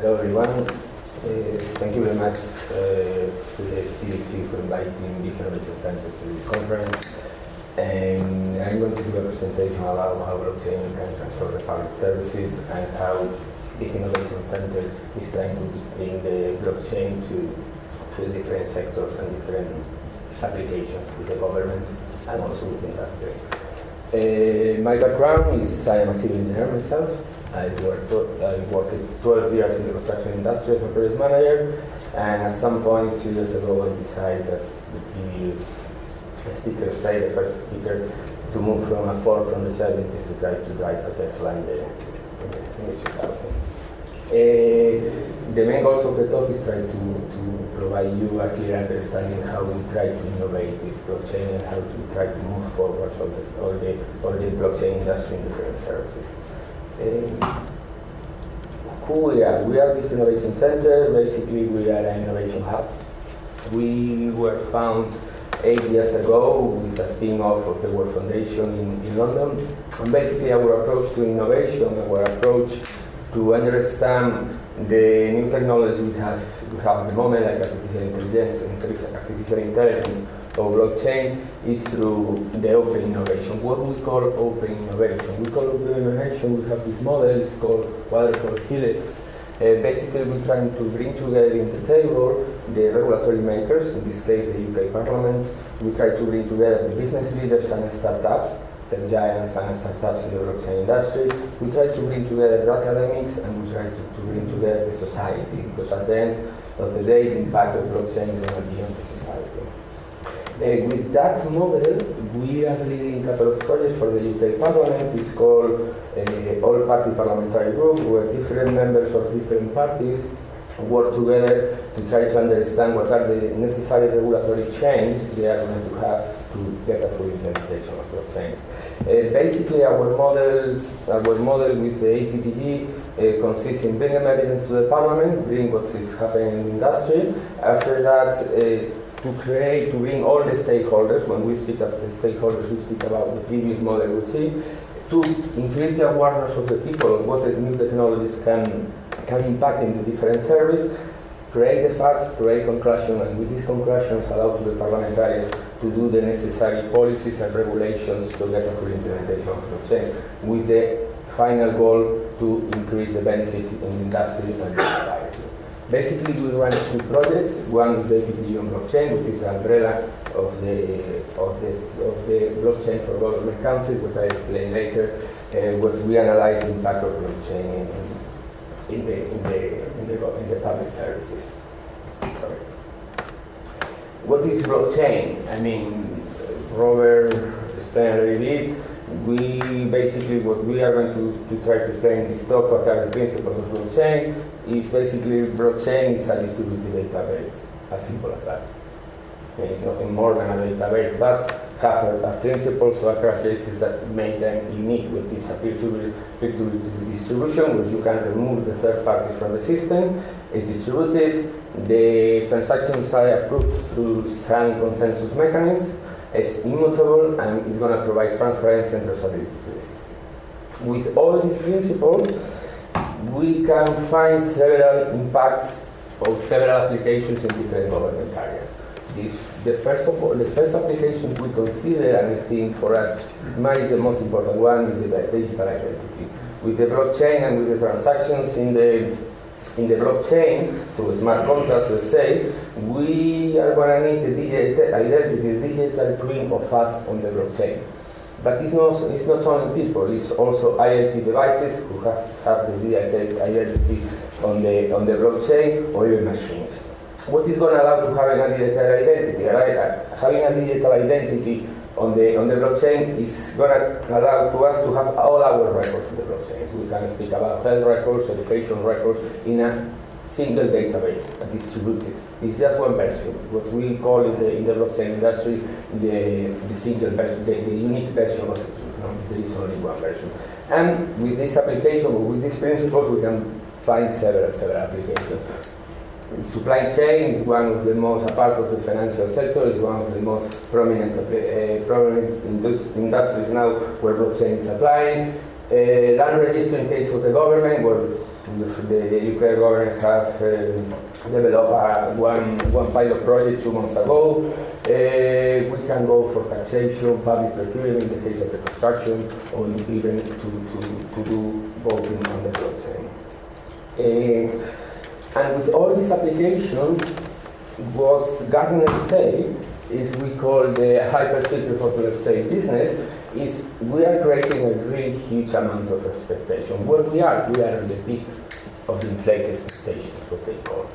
Hello everyone. Thank you very much to the CDC for inviting the Innovation Center to this conference. And I'm going to do a presentation about how blockchain can transform the public services and how the Innovation Center is trying to bring the blockchain to different sectors and different applications with the government and also with industry. My background is I am a civil engineer myself. I worked 12 years in the construction industry as a project manager, and at some point 2 years ago I decided, as the previous speaker said, the first speaker, to move from a Ford from the 70s to try to drive a Tesla in the 2000s. The main goals of the talk is trying to provide you a clear understanding how we try to innovate with blockchain and how to try to move forward all the blockchain industry in different services. Who we are? We are the Innovation Center. Basically, we are an innovation hub. We were founded 8 years ago with a spin-off of the World Foundation in London. And basically, our approach to innovation, our approach to understand the new technology we have at the moment, like artificial intelligence, or blockchains, is through the open innovation. What we call open innovation. We call open innovation, we have this model, it's called waterfall helix. Basically, we're trying to bring together in the table the regulatory makers, in this case the UK Parliament. We try to bring together the business leaders and startups, the giants and startups in the blockchain industry. We try to bring together the academics, and we try to bring together the society, because at the end of the day, the impact of blockchain is going to be on the society. With that model, we are leading a couple of projects for the UK Parliament. It's called All-Party Parliamentary Group, where different members of different parties work together to try to understand what are the necessary regulatory changes they are going to have to get a full implementation of blockchains. Basically, our model with the APPG consists in bringing evidence to the Parliament, bring what is happening in the industry. After that, to bring all the stakeholders. When we speak of the stakeholders, we speak about the previous model we see, to increase the awareness of the people of what the new technologies can impact in the different services, create the facts, create conclusions, and with these conclusions allow to the parliamentarians to do the necessary policies and regulations to get a full implementation of blockchain, with the final goal to increase the benefit in the industry and the society. Basically, we run two projects. One is the APPG on blockchain, which is the umbrella of the blockchain for government council, which I explain later. What we analyze the impact of blockchain in the public services. Sorry. What is blockchain? I mean, Robert explained a little bit. What we are going to try to explain in this talk, what are the principles of blockchain, is basically blockchain is a distributed database, as simple as that. It's nothing more than a database, but have a principles or characteristics that make them unique, which is a peer-to-peer distribution, where you can remove the third party from the system. It's distributed. The transactions are approved through some consensus mechanism. It's immutable, and is going to provide transparency and traceability to the system. With all these principles, we can find several impacts of several applications in different government areas. The first application we consider, and I think for us, mine is the most important one, is the digital identity. With the blockchain and with the transactions in the blockchain, through smart contracts, let's say, we are going to need the digital identity, the digital twin of us on the blockchain. But it's not only people, it's also IoT devices who have to have the digital identity on the blockchain, or even machines. What is going to allow to having a digital identity? Having a digital identity on the blockchain is going to allow to us to have all our records in the blockchain. We can speak about health records, education records in a single database, distributed. It's just one version. What we call in the blockchain industry the single version, the unique version of it. There is only one version. And with this application, with these principles, we can find several applications. Supply chain is one of the most, apart of the financial sector, is one of the most prominent industries now where blockchain is applying. Land register in case of the government, where The UK government have developed one pilot project 2 months ago. We can go for taxation, public procurement in the case of the construction, or even to do voting on the blockchain. And with all these applications, what Gartner say is we call the hyper-filter for blockchain business is we are creating a really huge amount of expectation. Where we are at the peak of the inflated expectations, what they call.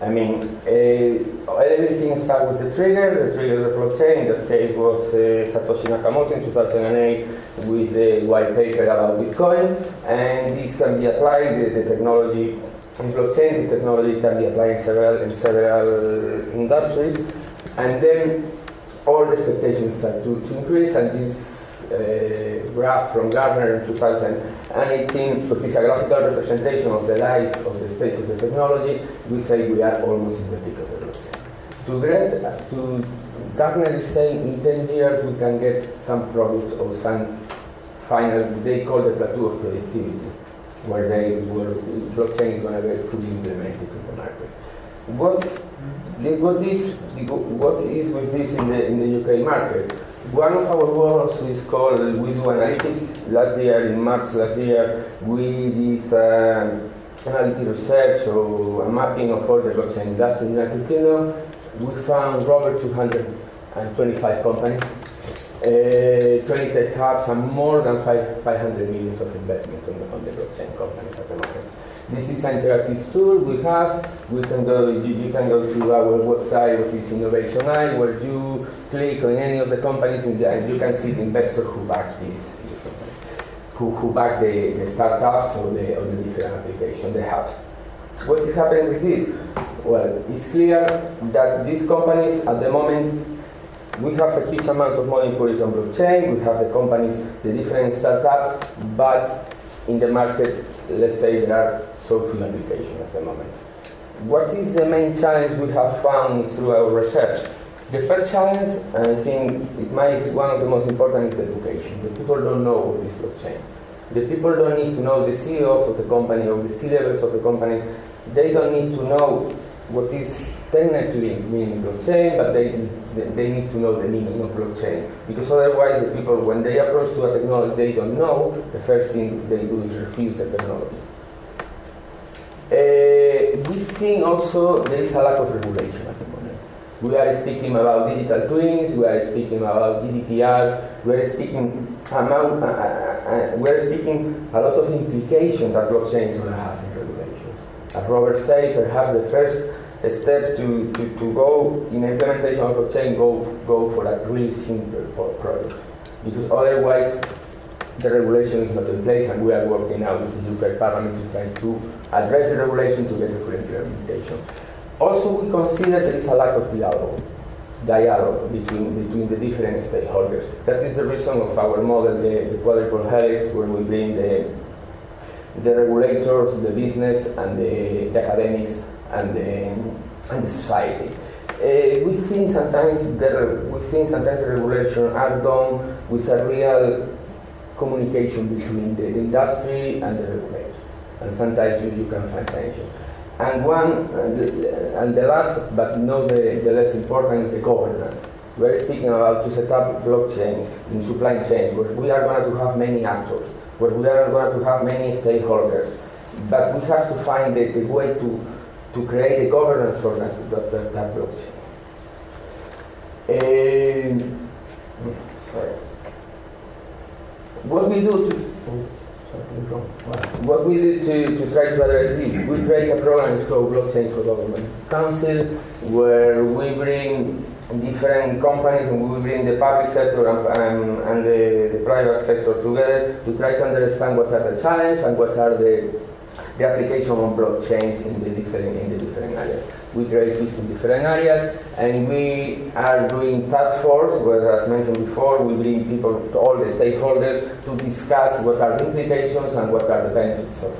I mean, everything started with the trigger of the blockchain. In that case was Satoshi Nakamoto in 2008 with the white paper about Bitcoin, and this can be applied, the technology in blockchain, this technology can be applied in several industries, and then all the expectations start to increase, and this graph from Gartner in 2018, which is a graphical representation of the life of the space of the technology, we say we are almost in the peak of the blockchain. Gartner is saying in 10 years we can get some products or some final, they call the plateau of productivity, where blockchain is going to get fully implemented in the market. What is with this in the UK market? One of our goals is called, we do analytics. Last year, in March last year, we did analytic research or a mapping of all the blockchain industry in the United Kingdom. We found over 225 companies, 20 tech hubs, and more than 500 million of investment on the blockchain companies at the moment. This is an interactive tool we have. You can go to our website, which is Innovation Eye, where you click on any of the companies and you can see the investors who back these companies, who back the startups or the different applications they have. What is happening with this? Well, it's clear that these companies at the moment, we have a huge amount of money put it on blockchain. We have the companies, the different startups, but in the market, let's say there are so few applications at the moment. What is the main challenge we have found through our research? The first challenge, and I think one of the most important, is the education. The people don't know what is blockchain. The people don't need to know the CEOs of the company or the C-levels of the company. They don't need to know what is technically meaning blockchain, but they need to know the meaning of blockchain. Because otherwise the people, when they approach to a technology they don't know, the first thing they do is refuse the technology. We think also there is a lack of regulation at the moment. We are speaking about digital twins, we are speaking about GDPR, we are speaking a lot of implications that blockchain is going to have in regulations. As Robert said, perhaps the first step to go in implementation of blockchain, go for a really simple project, because otherwise the regulation is not in place, and we are working now with the UK Parliament to try to address the regulation to get the full implementation. Also, we consider there is a lack of dialogue between the different stakeholders. That is the reason of our model, the quadruple helix, where we bring the regulators, the business, and the academics, and the society. We think sometimes the regulations are done with a real communication between the industry and the regulators, and sometimes you can find tension. And the last, but not the less important, is the governance. We are speaking about to set up blockchains in supply chains, where we are going to have many actors, where we are going to have many stakeholders, but we have to find the way to create a governance for that blockchain. What we do to try to address this, we create a program called Blockchain for Government Council, where we bring different companies, and we bring the public sector and the private sector together to try to understand what are the challenges and what are the application of blockchains in the different areas. We create 15 different areas, and we are doing task force, where, as mentioned before, we bring people, to all the stakeholders, to discuss what are the implications and what are the benefits of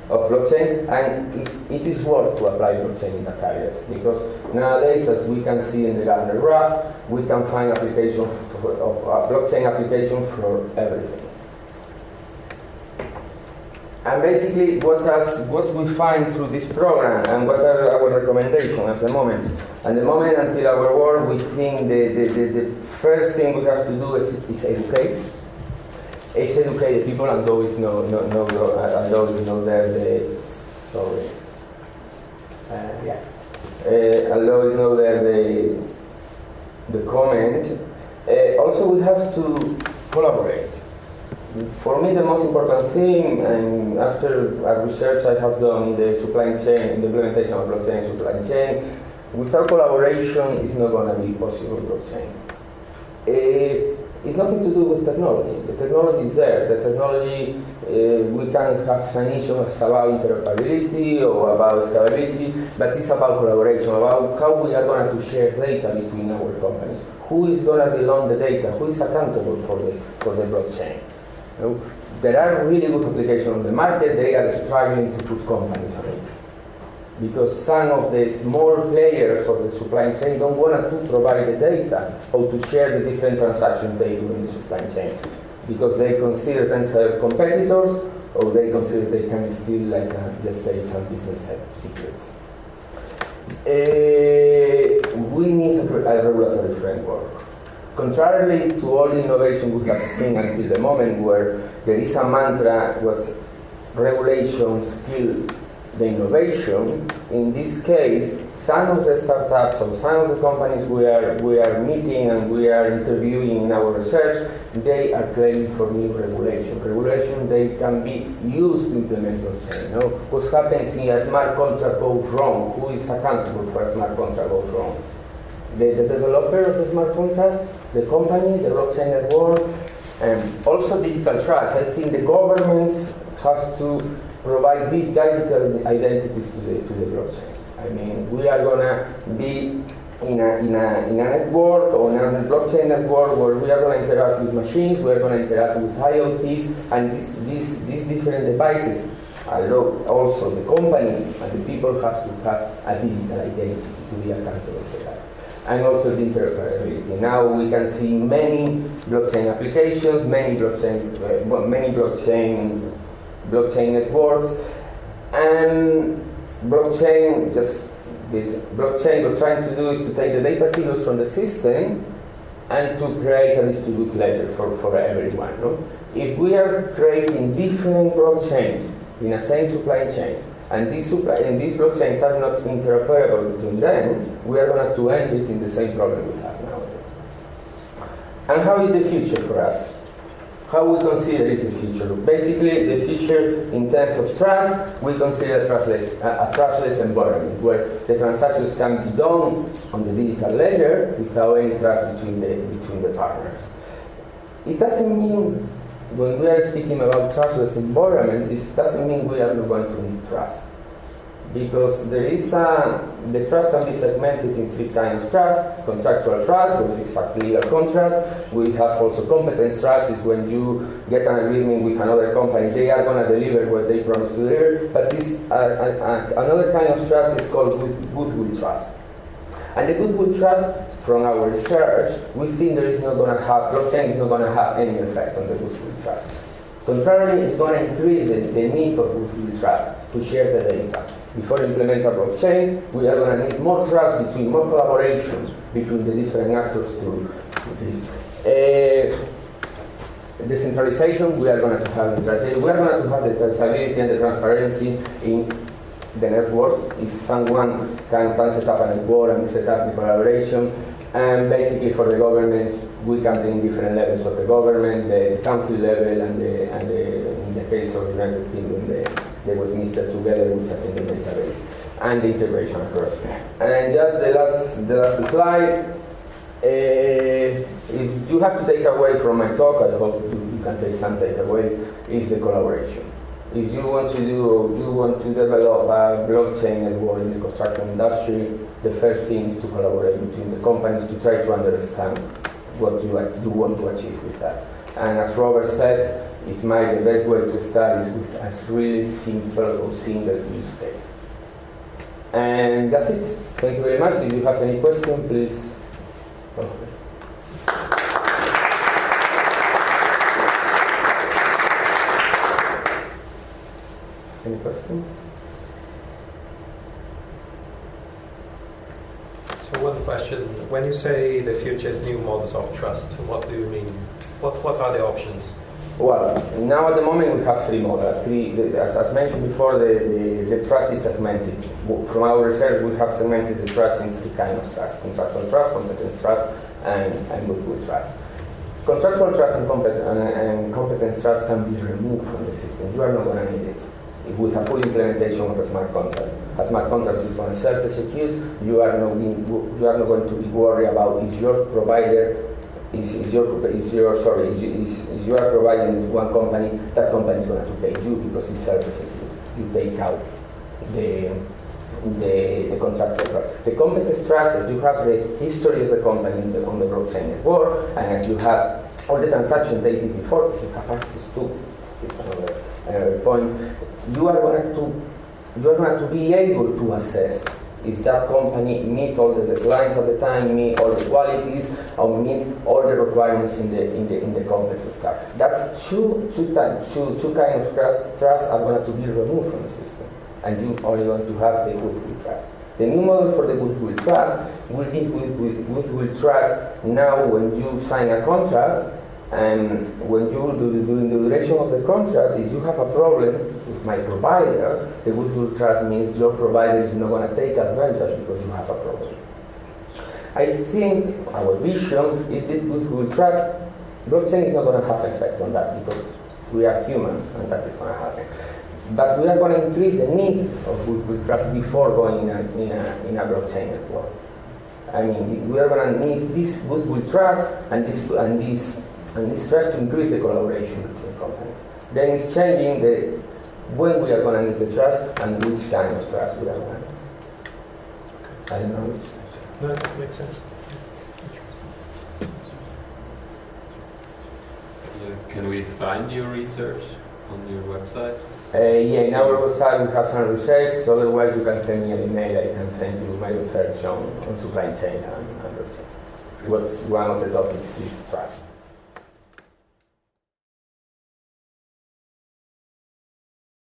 blockchain, and it is worth to apply blockchain in that areas, because nowadays, as we can see in the Gartner graph, we can find application of blockchain application for everything. And basically, what we find through this program, and what are our recommendations at the moment? At the moment, until our work, we think the first thing we have to do is educate. Is educate the people, and though it's no there the sorry. Although it's not there the comment. Also, we have to collaborate. For me, the most important thing, and after a research I have done in the supply chain, in the implementation of blockchain supply chain, without collaboration, it's not going to be possible blockchain. It's nothing to do with technology. The technology is there. The technology, we can have an issue about interoperability or about scalability, but it's about collaboration, about how we are going to share data between our companies. Who is going to belong the data? Who is accountable for the blockchain? There are really good applications on the market. They are struggling to put companies on it, because some of the small players of the supply chain don't want to provide the data or to share the different transactions they do in the supply chain, because they consider themselves competitors, or they consider they can steal, like, let's say, some business secrets. We need a regulatory framework. Contrarily to all innovation we have seen until the moment, where there is a mantra was regulations kill the innovation, in this case, some of the startups or some of the companies we are meeting and we are interviewing in our research, they are claiming for new regulation. Regulation they can be used to implement blockchain. What happens if a smart contract goes wrong? Who is accountable for a smart contract goes wrong? The developer of the smart contract, the company, the blockchain network, and also digital trust. I think the governments have to provide digital identities to the blockchains. I mean, we are gonna be in a network or in a blockchain network where we are gonna interact with machines, we are gonna interact with IoTs, and these different devices. Although also the companies and the people have to have a digital identity to be accountable for that. And also the interoperability. Now we can see many blockchain applications, many blockchain networks, and blockchain we're trying to do is to take the data silos from the system and to create a distributed ledger for everyone. No? If we are creating different blockchains in the same supply chains, and these blockchains are not interoperable between them, we are going to end it in the same problem we have now. And how is the future for us? How we consider is the future? Basically, the future in terms of trust, we consider a trustless environment where the transactions can be done on the digital ledger without any trust between the partners. It doesn't mean, when we are speaking about trustless environment, it doesn't mean we are not going to need trust. Because the trust can be segmented in three kinds of trust: contractual trust, which is a legal contract. We have also competence trust, is when you get an agreement with another company, they are going to deliver what they promised to deliver. But another kind of trust is called goodwill trust. And the goodwill trust, from our research, we think blockchain is not going to have any effect on the goodwill trust. Contrarily, it's going to increase the need for goodwill trust to share the data. Before implement a blockchain, we are going to need more trust more collaborations between the different actors to this. Decentralization, we are going to have decentralization. We are going to have the traceability and the transparency in the networks. If someone can set up a network and set up the collaboration, and basically for the governments, we can bring different levels of the government, the council level, and in the case of the United Kingdom, the Westminster, together with a single database, and the integration across. And just the last slide. If you have to take away from my talk, I hope you can take some takeaways, is the collaboration. If you want to develop a blockchain network in the construction industry, the first thing is to collaborate between the companies to try to understand what you want to achieve with that. And as Robert said, the best way to start is with a really simple or single use case. And that's it. Thank you very much. If you have any question, please. Any question? So one question, when you say the future is new models of trust, what do you mean? What are the options? Well, now at the moment we have three models. As mentioned before, the trust is segmented. From our research, we have segmented the trust in three kinds of trust: contractual trust, competence trust, and goodwill trust. Contractual trust and competence trust can be removed from the system. You are not going to need it. If with a full implementation of a smart contract, a smart contract is going to self-execute. You are not going to be worried about is your provider. Is you are providing one company, that company is going to pay you because it's self-executed. You take out the contractual trust. The competence trust is you have the history of the company on the blockchain network, and as you have all the transactions they did before, because you have access to. It's another point. You are going to be able to assess is that company meet all the deadlines at the time, meet all the qualities, or meet all the requirements in the competence trust. That's two kinds of trust are going to be removed from the system, and you only going to have the goodwill trust. The new model for the goodwill trust will be goodwill trust now when you sign a contract, and when you during the duration of the contract, if you have a problem with my provider, the goodwill trust means your provider is not going to take advantage because you have a problem. I think our vision is this goodwill trust. Blockchain is not going to have effect on that because we are humans and that is going to happen. But we are going to increase the need of goodwill trust before going in a blockchain network. I mean, we are going to need this goodwill trust and this trust to increase the collaboration between companies. Then it's changing when we are going to need the trust and which kind of trust we are going to need. I don't know which. No, that makes sense. Can we find your research on your website? Yeah, in our website we have some research, so otherwise you can send me an email, I can send you my research on supply chains and blockchain. What's one of the topics is trust.